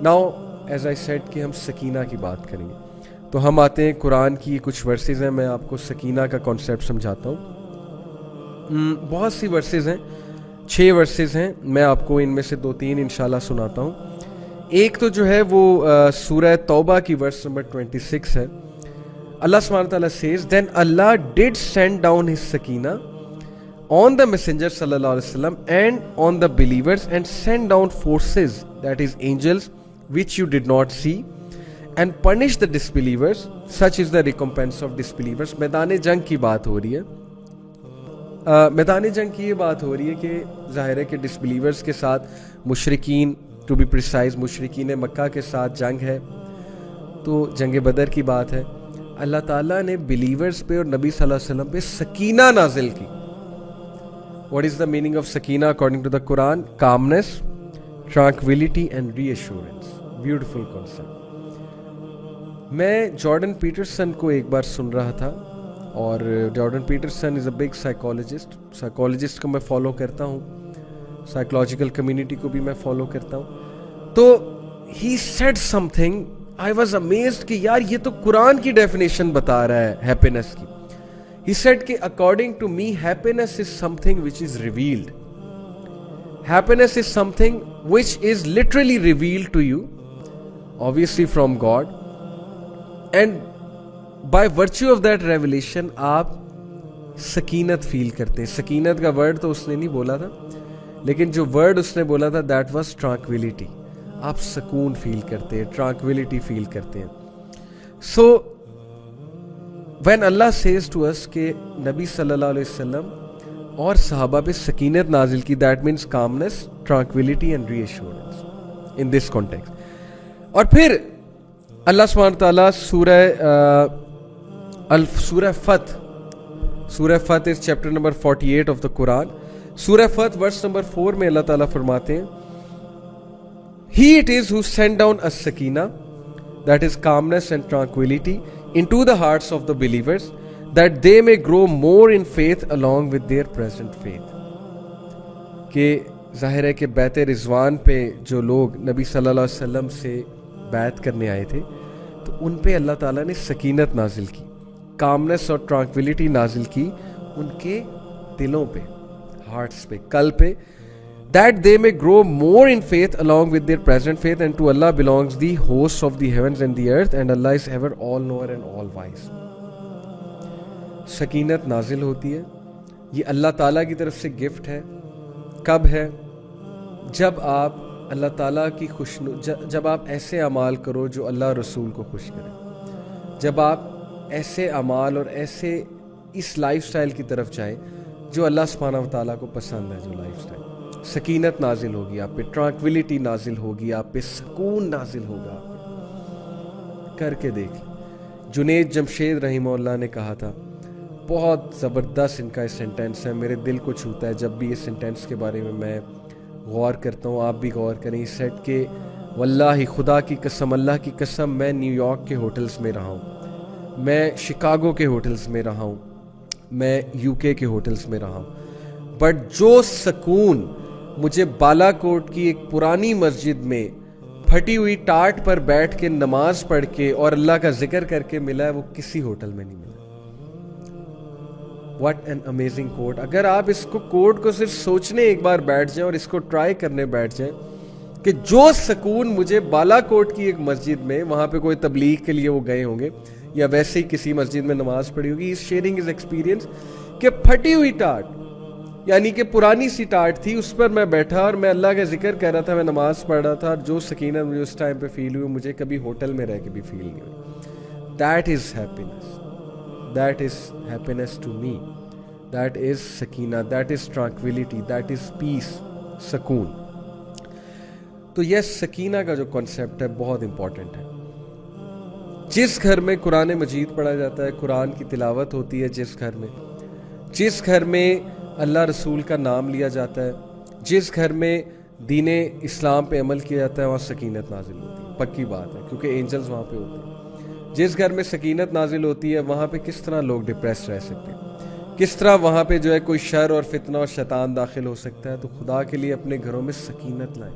Now as I said کہ ہم سکینہ کی بات کریں گے، تو ہم آتے ہیں قرآن کی کچھ ورسز ہیں. میں آپ کو سکینہ کا کانسیپٹ سمجھاتا ہوں. بہت سی ورسز ہیں، 6 ورسز ہیں. میں آپ کو ان میں سے 2-3 انشاءاللہ سناتا ہوں. ایک تو جو ہے وہ سورہ توبہ کی ورس نمبر 26 ہے. اللہ سبحانہ تعالیٰ says then Allah did send down his sakina on the messenger sallallahu alaihi wasallam and on the believers and send down forces, that is angels, which you did not see, and punish the disbelievers. Such is the recompense of disbelievers. میدان جنگ کی بات ہو رہی ہے. میدان جنگ کی یہ بات ہو رہی ہے کہ ظاہر ہے کہ ڈسبلیورز کے ساتھ مشرکین، ٹو بی پریسائز مشرکین مکہ کے ساتھ جنگ ہے. تو جنگ بدر کی بات ہے. اللہ تعالیٰ نے بلیورز پہ اور نبی صلی اللہ علیہ وسلم پہ سکینہ نازل کی. What is the meaning of سکینہ according to the Quran? Calmness, tranquility and reassurance. Beautiful concept. میں جارڈن پیٹرسن کو ایک بار سن رہا تھا، اور Jordan Peterson is a big psychologist کو میں فالو کرتا ہوں، سائیکولوجیکل کمیونٹی کو بھی میں فالو کرتا ہوں. تو he said some thing I was amazed کہ یار یہ تو قرآن کی ڈیفینیشن بتا رہا ہے ہیپینس کی. ہی سیڈ کہ according to me happiness is something which is revealed. Happiness is something which is literally revealed to you obviously from God, and by virtue of that revelation آپ سکینت فیل کرتے ہیں. سکینت کا word تو اس نے نہیں بولا تھا، لیکن جو ورڈ اس نے بولا تھا that was tranquility. آپ سکون فیل کرتے ہیں، ٹرانکویلٹی فیل کرتے ہیں. So when Allah says to us کہ نبی صلی اللہ علیہ وسلم اور صحابہ پہ سکینت نازل کی، that means calmness, tranquility and reassurance in this context. اور پھر اللہ سبحانہ تعالیٰ سورہ فتح is chapter number 48 of the Quran. سورہ فتح verse number 4 میں اللہ تعالیٰ فرماتے ہیں He it is who sent down a sakina, that is calmness and tranquility, into the hearts of the believers, that they may grow more in faith along with their present faith. کہ ظاہر ہے کہ بیت رضوان پہ جو لوگ نبی صلی اللہ علیہ وسلم سے بیعت کرنے آئے تھے، تو ان پہ اللہ تعالیٰ نے سکینت نازل کی، کامنس اور ٹرانکویلٹی نازل کی ان کے دلوں پہ، ہارٹس پہ، قلب پہ. That they may grow more in faith along with their present faith, and to Allah belongs the hosts of the heavens and the earth, and Allah is ever all knower and all wise. سکینت نازل ہوتی ہے، یہ اللہ تعالیٰ کی طرف سے gift ہے. کب ہے؟ جب آپ اللہ تعالیٰ کی جب آپ ایسے اعمال کرو جو اللہ رسول کو خوش کرے، جب آپ ایسے اعمال اور ایسے اس لائف سٹائل کی طرف جائیں جو اللہ سبحانہ و تعالیٰ کو پسند ہے. جو لائف سٹائل، سکینت نازل ہوگی آپ پہ، ٹرانکویلٹی نازل ہوگی آپ پہ، سکون نازل ہوگا آپ پہ. کر کے دیکھ. جنید جمشید رحمہ اللہ نے کہا تھا، بہت زبردست ان کا یہ سینٹینس ہے، میرے دل کو چھوتا ہے جب بھی یہ سینٹینس کے بارے میں میں غور کرتا ہوں. آپ بھی غور کریں. سیٹ کہ واللہ، خدا کی قسم، اللہ کی قسم، میں نیو یارک کے ہوٹلز میں رہا ہوں، میں شکاگو کے ہوٹلز میں رہا ہوں، میں یو کے ہوٹلز میں رہا ہوں، بٹ جو سکون مجھے بالا کوٹ کی ایک پرانی مسجد میں پھٹی ہوئی ٹاٹ پر بیٹھ کے نماز پڑھ کے اور اللہ کا ذکر کر کے ملا ہے، وہ کسی ہوٹل میں نہیں ملا. واٹ این امیزنگ کوٹ. اگر آپ اس کوٹ کو صرف سوچنے ایک بار بیٹھ جائیں اور اس کو ٹرائی کرنے بیٹھ جائیں کہ جو سکون مجھے بالا کوٹ کی ایک مسجد میں، وہاں پہ کوئی تبلیغ کے لیے وہ گئے ہوں گے یا ویسے ہی کسی مسجد میں نماز پڑھی ہوگی، اس شیئرنگ از ایکسپیرینس کہ پھٹی ہوئی ٹاٹ، یعنی کہ پرانی سی ٹاٹ تھی، اس پر میں بیٹھا اور میں اللہ کا ذکر کر رہا تھا، میں نماز پڑھ رہا تھا، اور جو سکینت مجھے اس ٹائم پہ فیل ہوئی مجھے کبھی ہوٹل میں رہ کے بھی فیل نہیں ہوئی. That is happiness, that is happiness to me, that is سکینہ، that is tranquility, that is peace, سکون. تو یہ سکینہ کا جو کنسیپٹ ہے بہت امپورٹنٹ ہے. جس گھر میں قرآن مجید پڑھا جاتا ہے، قرآن کی تلاوت ہوتی ہے، جس گھر میں اللہ رسول کا نام لیا جاتا ہے، جس گھر میں دین اسلام پہ عمل کیا جاتا ہے، وہاں سکینت نازل ہوتی ہے. پکی بات ہے، کیونکہ اینجلز وہاں پہ ہوتے ہیں. جس گھر میں سکینت نازل ہوتی ہے، وہاں پہ کس طرح لوگ ڈپریس رہ سکتے ہیں، کس طرح وہاں پہ جو ہے کوئی شر اور فتنہ اور شیطان داخل ہو سکتا ہے. تو خدا کے لیے اپنے گھروں میں سکینت لائیں،